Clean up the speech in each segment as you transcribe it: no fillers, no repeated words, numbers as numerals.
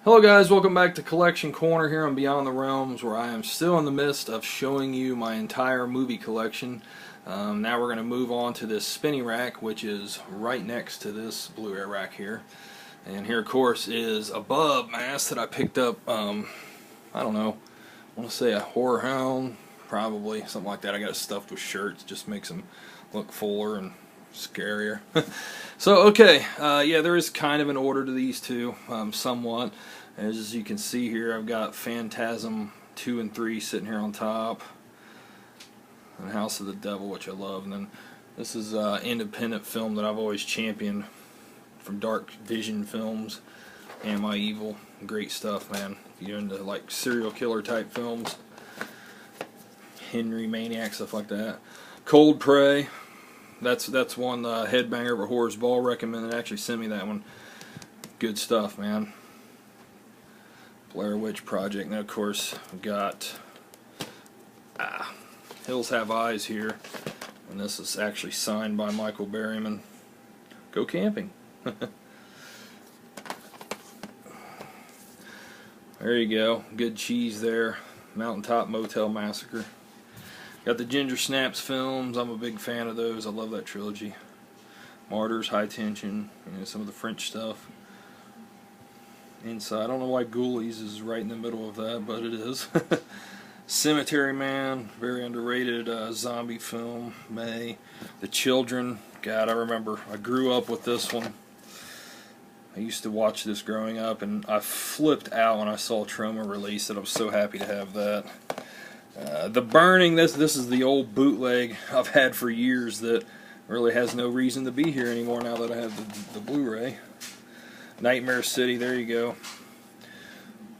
Hello guys, welcome back to Collection Corner here on Beyond the Realms, where I am still in the midst of showing you my entire movie collection. Now we're going to move on to this spinny rack, which is right next to this Blu-ray rack here. And here of course is a bub mask that I picked up, I don't know, I want to say a horror hound, probably, something like that. I got it stuffed with shirts, just makes them look fuller and scarier. So okay, yeah, there is kind of an order to these two, somewhat. As you can see here, I've got Phantasm 2 and 3 sitting here on top, and House of the Devil, which I love. And then this is independent film that I've always championed from Dark Vision Films. Am I Evil? Great stuff, man. If you're into like serial killer type films, Henry Maniac, stuff like that. Cold Prey. That's one Headbanger over Horror's Ball recommended. Actually sent me that one. Good stuff, man. Blair Witch Project. Now, of course, we've got Hills Have Eyes here, and this is actually signed by Michael Berryman. Go camping. There you go. Good cheese there. Mountaintop Motel Massacre. Got the Ginger Snaps films. I'm a big fan of those. I love that trilogy. Martyrs, High Tension, some of the French stuff. Inside, I don't know why Ghoulies is right in the middle of that, but it is. Cemetery Man, very underrated zombie film. May. The Children. God, I remember. I grew up with this one. I used to watch this growing up, and I flipped out when I saw Troma release it. I was so happy to have that. The Burning, this is the old bootleg I've had for years that really has no reason to be here anymore now that I have the Blu-ray. Nightmare City, there you go.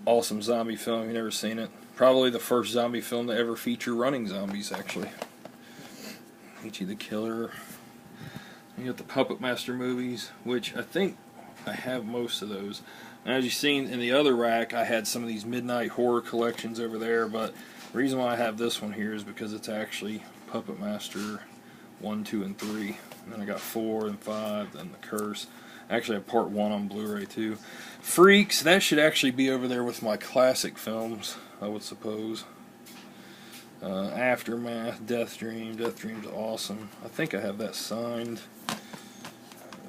Awesome zombie film, you've never seen it. Probably the first zombie film to ever feature running zombies, actually. Ichi the Killer. You got the Puppet Master movies, which I think I have most of those. And as you've seen in the other rack, I had some of these Midnight Horror collections over there, but the reason why I have this one here is because it's actually Puppet Master 1, 2, and 3. And then I got 4 and 5, then The Curse. Actually, I have part 1 on Blu-ray too. Freaks, that should actually be over there with my classic films, I would suppose. Aftermath, Death Dream. Death Dream's awesome. I think I have that signed.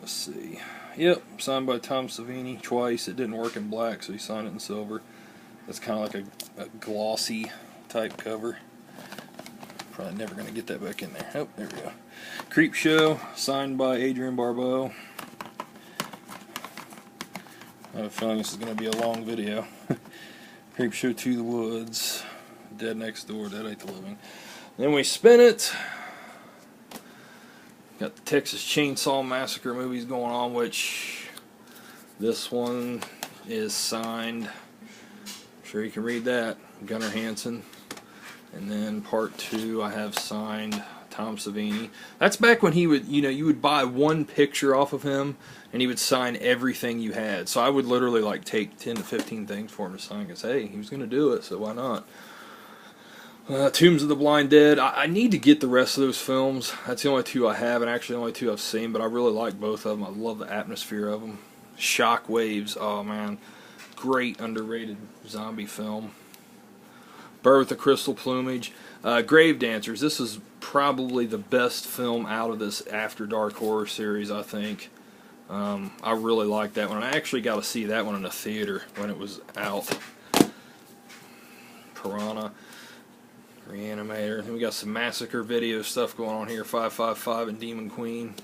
Let's see. Yep, signed by Tom Savini twice. It didn't work in black, so he signed it in silver. That's kind of like a glossy type cover. Probably never going to get that back in there. Oh, there we go. Creep Show, signed by Adrian Barbeau. I have a feeling this is going to be a long video. Creep Show to the Woods. Dead Next Door, Dead Ain't the Living. Then we spin it. Got the Texas Chainsaw Massacre movies going on, which this one is signed. I'm sure you can read that. Gunnar Hansen. And then part 2 I have signed Tom Savini. That's back when he would, you would buy one picture off of him and he would sign everything you had. So I would literally like take 10 to 15 things for him to sign because, hey, he was going to do it, so why not? Tombs of the Blind Dead. I need to get the rest of those films. That's the only 2 I have, and actually the only 2 I've seen, but I really like both of them. I love the atmosphere of them. Shock Waves, oh man, great underrated zombie film. Bird with the Crystal Plumage. Grave Dancers, this is probably the best film out of this After Dark horror series, I think. I really like that one. I actually got to see that one in a theater when it was out. Piranha. Reanimator. And we got some Massacre video stuff going on here. 555 and Demon Queen.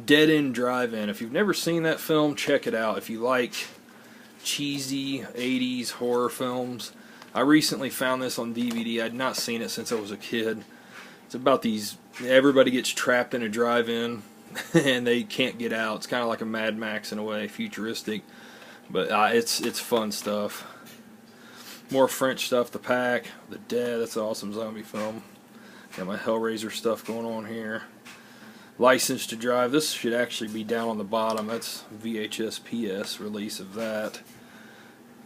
Dead End Drive-In. If you've never seen that film, check it out. If you like cheesy 80s horror films. I recently found this on DVD. I'd not seen it since I was a kid. It's about these, everybody gets trapped in a drive-in and they can't get out. It's kind of like a Mad Max in a way, futuristic. But it's fun stuff. More French stuff, The Pack, The Dead, that's an awesome zombie film. Got my Hellraiser stuff going on here. License to Drive, this should actually be down on the bottom. That's VHS PS release of that.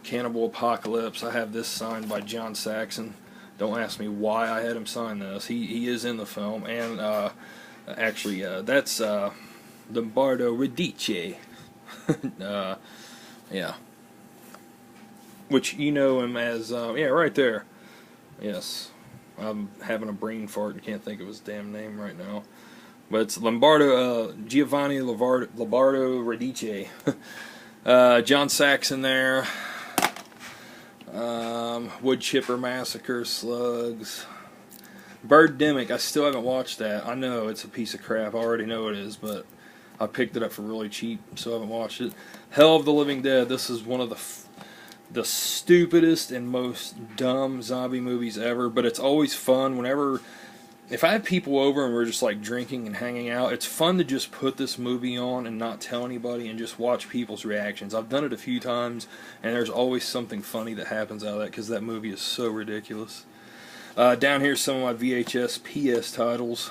Cannibal Apocalypse, I have this signed by John Saxon. Don't ask me why I had him sign this. He is in the film, and actually that's Lombardo Radice. Yeah. which you know him as, yeah, right there. Yes. I'm having a brain fart and can't think of his damn name right now. But it's Giovanni Lombardo Radice. John Saxon there. Wood Chipper Massacre, Slugs. Birdemic, I still haven't watched that. I know it's a piece of crap. I already know it is, but I picked it up for really cheap, so I haven't watched it. Hell of the Living Dead. This is one of the stupidest and most dumb zombie movies ever, but it's always fun whenever... If I have people over and we're just like drinking and hanging out, it's fun to just put this movie on and not tell anybody and just watch people's reactions. I've done it a few times, and there's always something funny that happens out of that because that movie is so ridiculous. Down here, some of my VHS PS titles.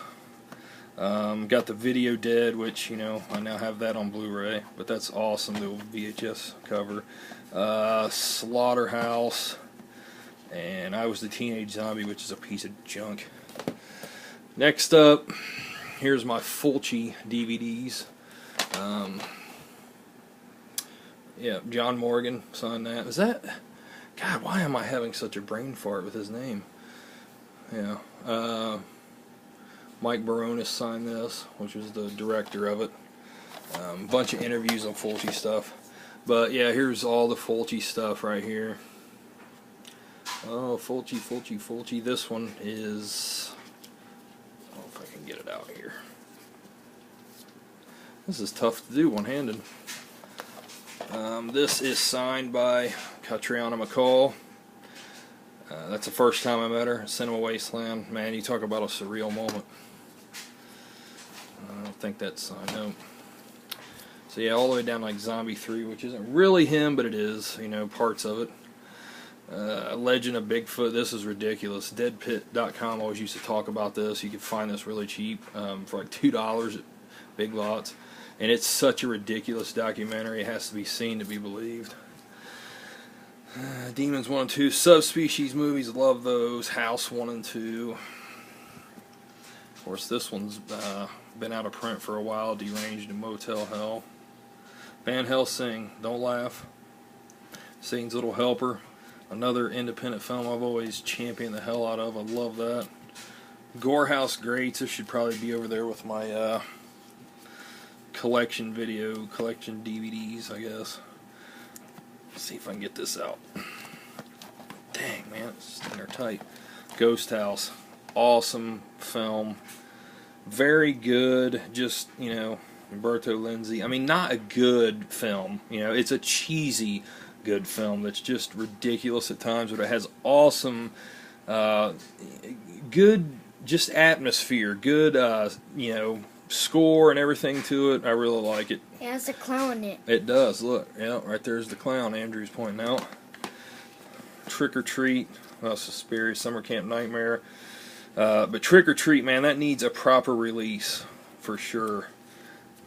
Got the Video Dead, which, you know, I now have that on Blu-ray, but that's awesome, the old VHS cover. Slaughterhouse, and I Was the Teenage Zombie, which is a piece of junk. Next up, here's my Fulci DVDs. Yeah, John Morgan signed that. Is that... God, why am I having such a brain fart with his name? Yeah. Mike Baronis signed this, which was the director of it. Bunch of interviews on Fulci stuff. But yeah, here's all the Fulci stuff right here. Oh, Fulci. This one is... get it out here. This is tough to do one-handed. This is signed by Catriona McCall. That's the first time I met her. Cinema Wasteland. Man, you talk about a surreal moment. I don't think that's signed. No. So yeah, all the way down like Zombie 3, which isn't really him, but it is. You know, parts of it. Legend of Bigfoot. This is ridiculous. Deadpit.com always used to talk about this. You could find this really cheap for like $2 at Big Lots. And it's such a ridiculous documentary. It has to be seen to be believed. Demons 1 and 2. Subspecies movies. Love those. House 1 and 2. Of course, this one's been out of print for a while. Deranged in Motel Hell. Van Helsing. Don't laugh. Satan's Little Helper. Another independent film I've always championed the hell out of. I love that. Gorehouse Greats. This should probably be over there with my collection DVDs, I guess. Let's see if I can get this out. Dang, man, it's in there tight. Ghost House. Awesome film. Very good. Just, you know, Umberto Lenzi. I mean, not a good film. You know, it's a cheesy good film that's just ridiculous at times, but it has awesome good just atmosphere, good you know, score and everything to it. I really like it. It has a clown in it. It does. Look, yeah, right there's the clown Andrew's pointing out. Trick or Treat. Suspiria, Summer Camp Nightmare. But Trick or Treat, man, that needs a proper release for sure.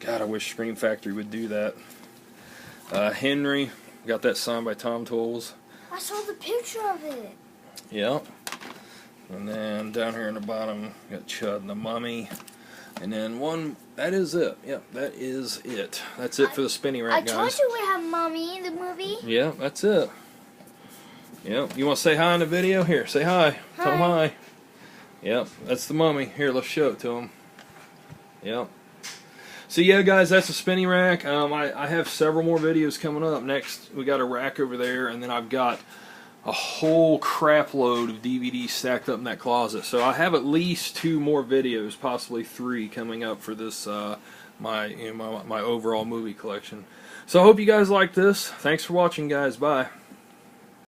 God, I wish Scream Factory would do that. Henry. Got that signed by Tom Tolles. I saw the picture of it. Yeah. And then down here in the bottom, got Chud and the Mummy. And then one, that is it. Yep, that is it. That's it for the spinny rack, guys. I told you we have Mummy in the movie. Yeah, that's it. Yep. You want to say hi in the video? Here, say hi. Hi. Tell them hi. Yep, that's the Mummy. Here, let's show it to them. Yep. So yeah, guys, that's a spinny rack. I have several more videos coming up. Next, we got a rack over there, and then I've got a whole crap load of DVDs stacked up in that closet. So I have at least 2 more videos, possibly 3, coming up for this my overall movie collection. So I hope you guys like this. Thanks for watching, guys. Bye.